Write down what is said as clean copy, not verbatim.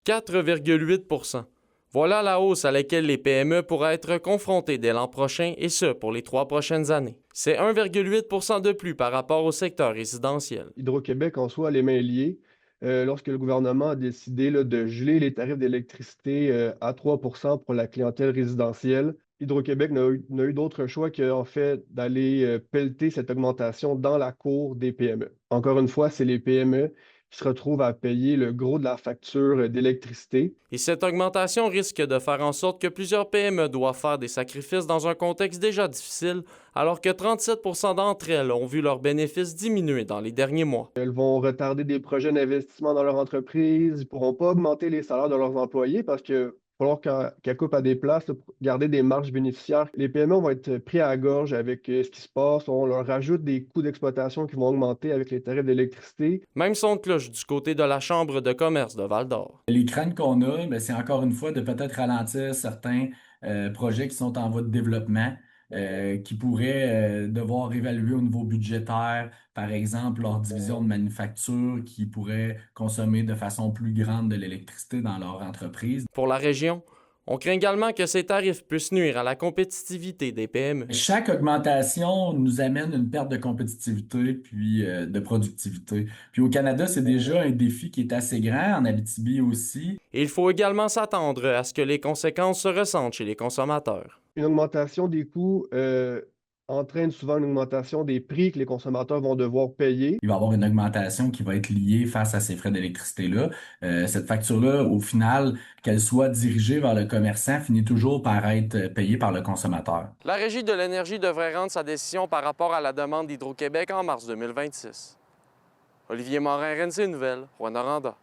4,8 %. Voilà la hausse à laquelle les PME pourraient être confrontées dès l'an prochain, et ce, pour les 3 prochaines années. C'est 1,8 % de plus par rapport au secteur résidentiel. Hydro-Québec en soi a les mains liées. Lorsque le gouvernement a décidé là, de geler les tarifs d'électricité à 3 pour la clientèle résidentielle, Hydro-Québec n'a eu d'autre choix que, en fait, d'aller pelleter cette augmentation dans la cour des PME. Encore une fois, c'est les PME qui se retrouvent à payer le gros de la facture d'électricité. Et cette augmentation risque de faire en sorte que plusieurs PME doivent faire des sacrifices dans un contexte déjà difficile, alors que 37 % d'entre elles ont vu leurs bénéfices diminuer dans les derniers mois. Elles vont retarder des projets d'investissement dans leur entreprise. Ils ne pourront pas augmenter les salaires de leurs employés parce qu'il va falloir qu'elles coupent à des places là, pour garder des marges bénéficiaires. Les PME vont être pris à la gorge avec ce qui se passe. On leur rajoute des coûts d'exploitation qui vont augmenter avec les tarifs d'électricité. Même son de cloche du côté de la Chambre de commerce de Val-d'Or. Les craintes qu'on a, ben, c'est encore une fois de peut-être ralentir certains projets qui sont en voie de développement, qui pourraient devoir évaluer au niveau budgétaire, par exemple, leur division de manufacture qui pourrait consommer de façon plus grande de l'électricité dans leur entreprise. Pour la région, on craint également que ces tarifs puissent nuire à la compétitivité des PME. Chaque augmentation nous amène une perte de compétitivité puis de productivité. Puis au Canada, c'est déjà un défi qui est assez grand, en Abitibi aussi. Et il faut également s'attendre à ce que les conséquences se ressentent chez les consommateurs. Une augmentation des coûts entraîne souvent une augmentation des prix que les consommateurs vont devoir payer. Il va y avoir une augmentation qui va être liée face à ces frais d'électricité-là. Cette facture-là, au final, qu'elle soit dirigée vers le commerçant, finit toujours par être payée par le consommateur. La Régie de l'énergie devrait rendre sa décision par rapport à la demande d'Hydro-Québec en mars 2026. Olivier Morin, RNC Nouvelles, Rwanda.